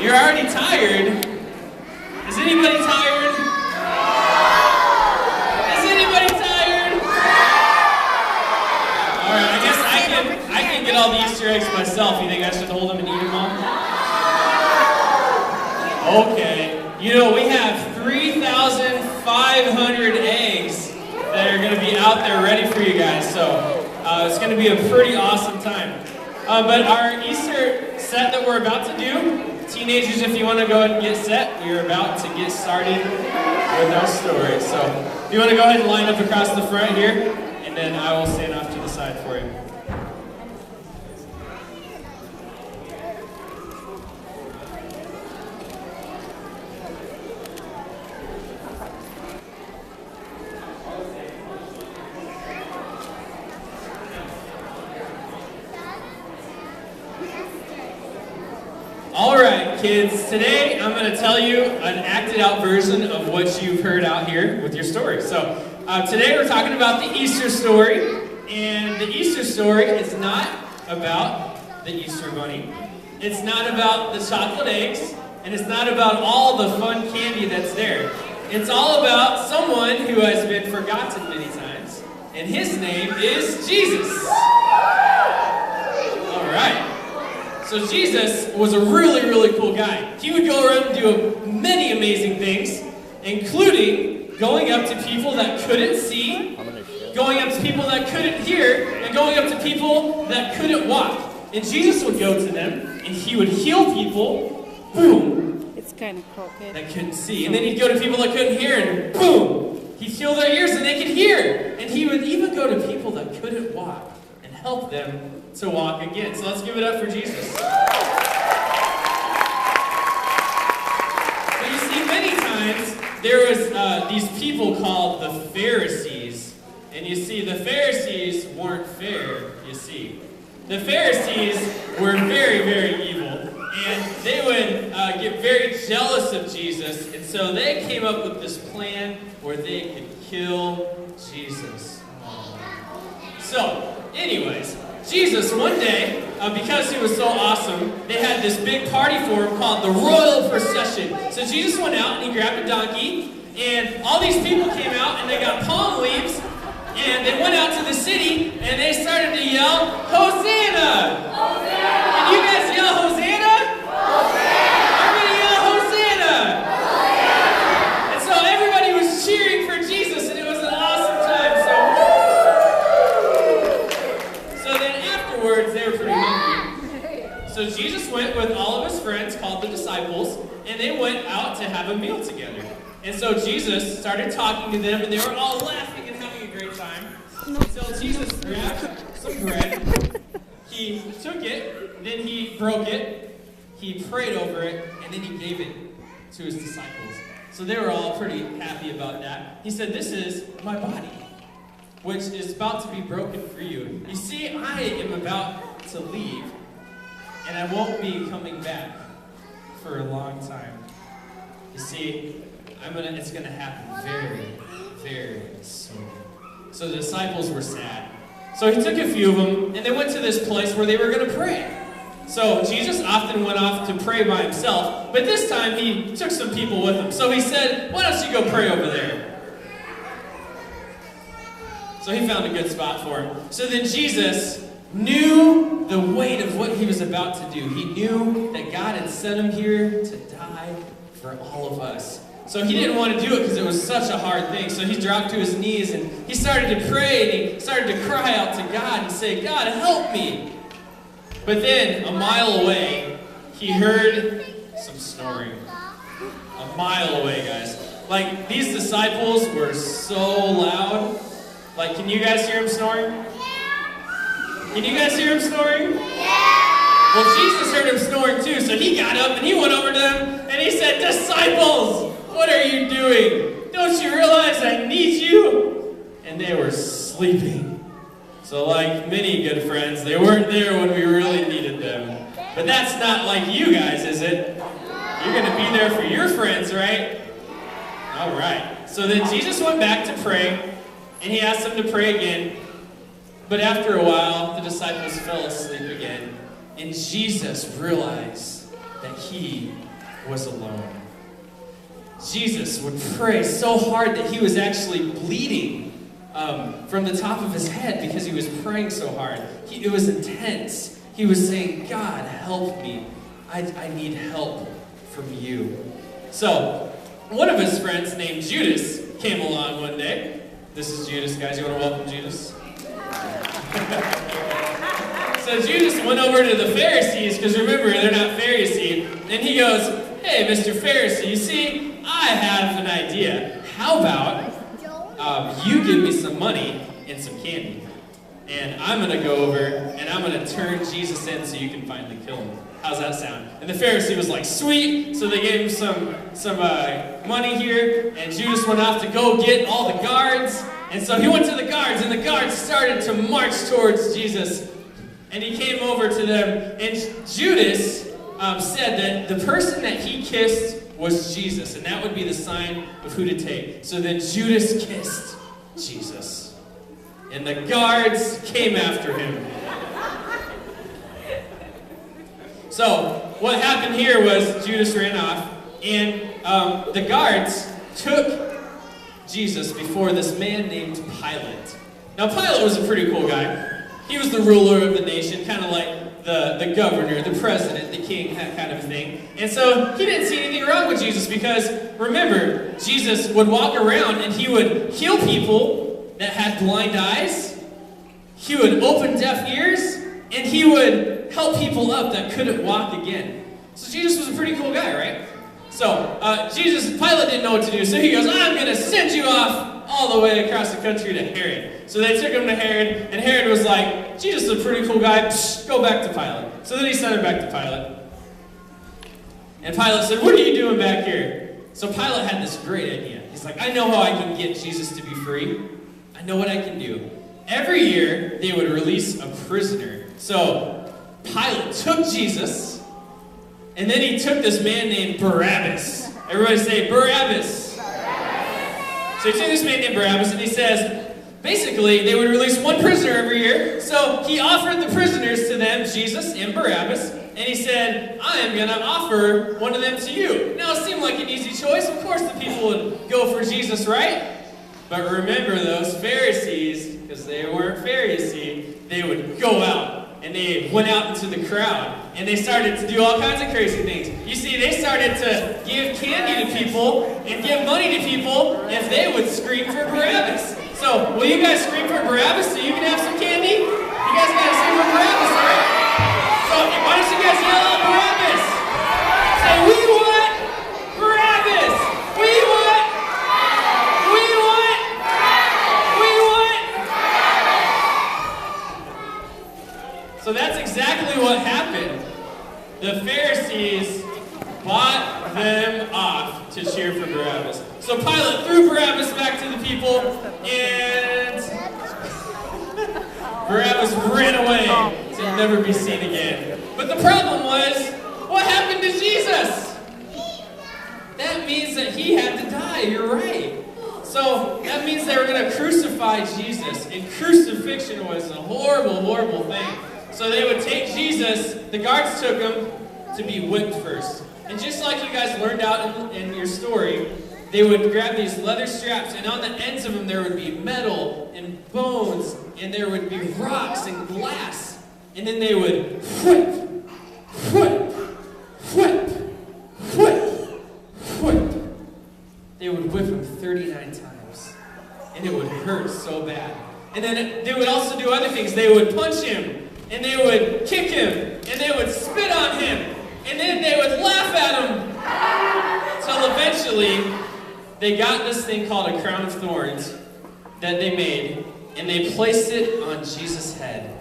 You're already tired. Is anybody tired? Is anybody tired? All right, I guess I can get all the Easter eggs myself. You think I should hold them and eat them all? Okay. You know, we have 3,500 eggs that are going to be out there ready for you guys. So it's going to be a pretty awesome time. But our Easter set that we're about to do, teenagers, if you want to go ahead and get set, we are about to get started with our story. So if you want to go ahead and line up across the front here, and then I will stand off to the side for you. Alright kids, today I'm going to tell you an acted out version of what you've heard out here with your story. So today we're talking about the Easter story, and the Easter story is not about the Easter bunny, it's not about the chocolate eggs, and it's not about all the fun candy that's there. It's all about someone who has been forgotten many times, and his name is Jesus. Alright. So Jesus was a really, really cool guy. He would go around and do many amazing things, including going up to people that couldn't see, going up to people that couldn't hear, and going up to people that couldn't walk. And Jesus would go to them, and he would heal people, boom, it's kind of crooked, that couldn't see. And then he'd go to people that couldn't hear, and boom, he'd heal their ears and they could hear. And he would even go to people that couldn't walk and help them to walk again. So let's give it up for Jesus. So you see, many times there was these people called the Pharisees. And you see, the Pharisees weren't fair, you see. The Pharisees were very, very evil. And they would get very jealous of Jesus. And so they came up with this plan where they could kill Jesus. So, anyways, Jesus, one day, because he was so awesome, they had this big party for him called the Royal Procession. So Jesus went out and he grabbed a donkey, and all these people came out and they got palm leaves, and they went out to the city and they started to yell, Hosanna! Hosanna! And you guys yell Hosanna? Hosanna! Everybody yell Hosanna! Hosanna! And so everybody was cheering for Jesus, and it was an awesome time. So then afterwards, they were pretty hungry. So Jesus went with all of his friends, called the disciples, and they went out to have a meal together. And so Jesus started talking to them, and they were all laughing and having a great time. Until Jesus grabbed some bread, he took it, then he broke it, he prayed over it, and then he gave it to his disciples. So they were all pretty happy about that. He said, "This is my body, which is about to be broken for you. You see, I am about to leave, and I won't be coming back for a long time. You see, it's gonna happen very, very soon." So the disciples were sad. So he took a few of them, and they went to this place where they were gonna pray. So Jesus often went off to pray by himself, but this time he took some people with him. So he said, "Why don't you go pray over there?" So he found a good spot for him. So then Jesus knew the weight of what he was about to do. He knew that God had sent him here to die for all of us. So he didn't want to do it because it was such a hard thing. So he dropped to his knees and he started to pray and he started to cry out to God and say, "God, help me." But then, a mile away, he heard some snoring. A mile away, guys. Like, these disciples were so loud. Like, can you guys hear him snoring? Can you guys hear him snoring? Well, Jesus heard him snoring too, so he got up and he went over to them and he said, "Disciples, what are you doing? Don't you realize I need you?" And they were sleeping. So like many good friends, they weren't there when we really needed them. But that's not like you guys, is it? You're going to be there for your friends, right? All right. So then Jesus went back to pray, and he asked them to pray again. But after a while, the disciples fell asleep again, and Jesus realized that he was alone. Jesus would pray so hard that he was actually bleeding from the top of his head because he was praying so hard. It was intense. He was saying, God, help me. I need help from you. So, one of his friends named Judas came along one day. This is Judas, guys. You want to welcome Judas? So Judas went over to the Pharisees, because remember, they're not Pharisee, and he goes, hey, Mr. Pharisee, you see, I have an idea. How about you give me some money and some candy, and I'm going to go over, and I'm going to turn Jesus in so you can finally kill him. How's that sound? And the Pharisee was like, sweet. So they gave him some money here, and Judas went off to go get all the guards. And so he went to the guards, and the guards started to march towards Jesus. And he came over to them, and Judas said that the person that he kissed was Jesus, and that would be the sign of who to take. So then Judas kissed Jesus, and the guards came after him. So, what happened here was Judas ran off, and the guards took Jesus before this man named Pilate. Now, Pilate was a pretty cool guy. He was the ruler of the nation, kind of like the governor, the president, the king, that kind of thing. And so, he didn't see anything wrong with Jesus because, remember, Jesus would walk around and he would heal people that had blind eyes. He would open deaf ears, and he would help people up that couldn't walk again. So Jesus was a pretty cool guy, right? So Pilate didn't know what to do, so he goes, I'm going to send you off all the way across the country to Herod. So they took him to Herod, and Herod was like, Jesus is a pretty cool guy, psh, go back to Pilate. So then he sent him back to Pilate. And Pilate said, what are you doing back here? So Pilate had this great idea. He's like, I know how I can get Jesus to be free. I know what I can do. Every year, they would release a prisoner. So Pilate took Jesus, and then he took this man named Barabbas. Everybody say, Barabbas. Barabbas. So he took this man named Barabbas, and he says, basically, they would release one prisoner every year. So he offered the prisoners to them, Jesus and Barabbas, and he said, I am going to offer one of them to you. Now, it seemed like an easy choice. Of course, the people would go for Jesus, right? But remember, those Pharisees, because they weren't Pharisee, they would go out. And they went out into the crowd, and they started to do all kinds of crazy things. You see, they started to give candy to people and give money to people if they would scream for Barabbas. So, will you guys scream for Barabbas so you can have some candy? You guys got to scream for Barabbas, all right? So, why don't you guys yell out Barabbas? Say, we want Barabbas! We want! We want! We want! So that's exactly what happened. The Pharisees bought them off to cheer for Barabbas. So Pilate threw Barabbas back to the people, and Barabbas ran away to never be seen again. But the problem was, what happened to Jesus? That means that he had to die, you're right. So that means they were going to crucify Jesus, and crucifixion was a horrible, horrible thing. So they would take Jesus, the guards took him to be whipped first. And just like you guys learned out in your story, they would grab these leather straps, and on the ends of them there would be metal and bones, and there would be rocks and glass. And then they would whip, whip, whip, whip, whip. They would whip him 39 times, and it would hurt so bad. And then they would also do other things. They would punch him, and they would kick him, and they would spit on him, and then they would laugh at him, until eventually they got this thing called a crown of thorns that they made, and they placed it on Jesus' head.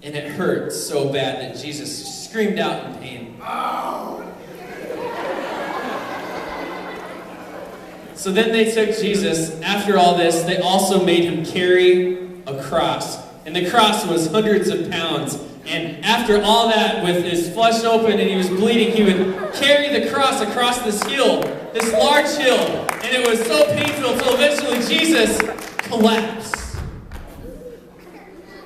And it hurt so bad that Jesus screamed out in pain. So then they took Jesus. After all this, they also made him carry a cross. And the cross was hundreds of pounds. And after all that, with his flesh open and he was bleeding, he would carry the cross across this hill, this large hill. And it was so painful until eventually Jesus collapsed.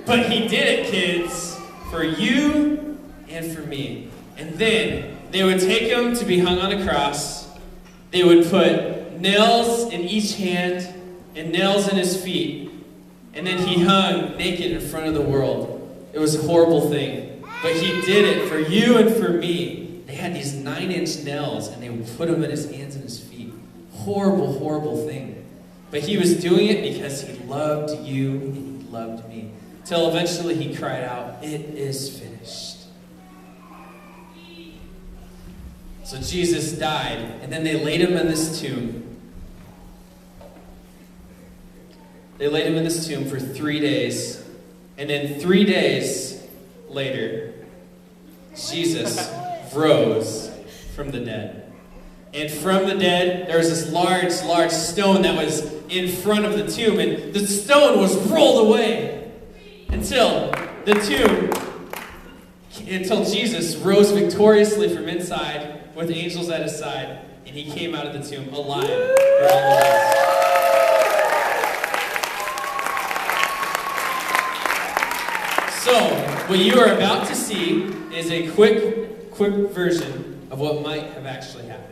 But he did it, kids, for you and for me. And then they would take him to be hung on a cross. They would put nails in each hand and nails in his feet. And then he hung naked in front of the world. It was a horrible thing. But he did it for you and for me. They had these 9-inch nails and they would put them in his hands and his feet. Horrible, horrible thing. But he was doing it because he loved you and he loved me. Till eventually he cried out, "It is finished." So Jesus died, and then they laid him in this tomb. They laid him in this tomb for 3 days. And then 3 days later, Jesus rose from the dead. And from the dead, there was this large, large stone that was in front of the tomb. And the stone was rolled away until Jesus rose victoriously from inside with angels at his side. And he came out of the tomb alive for all of us. So, what you are about to see is a quick version of what might have actually happened.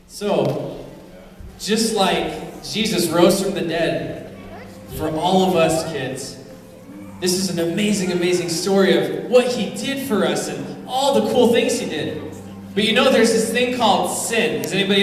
So, just like Jesus rose from the dead for all of us kids, this is an amazing, amazing story of what he did for us and all the cool things he did. But you know there's this thing called sin. Has anybody ever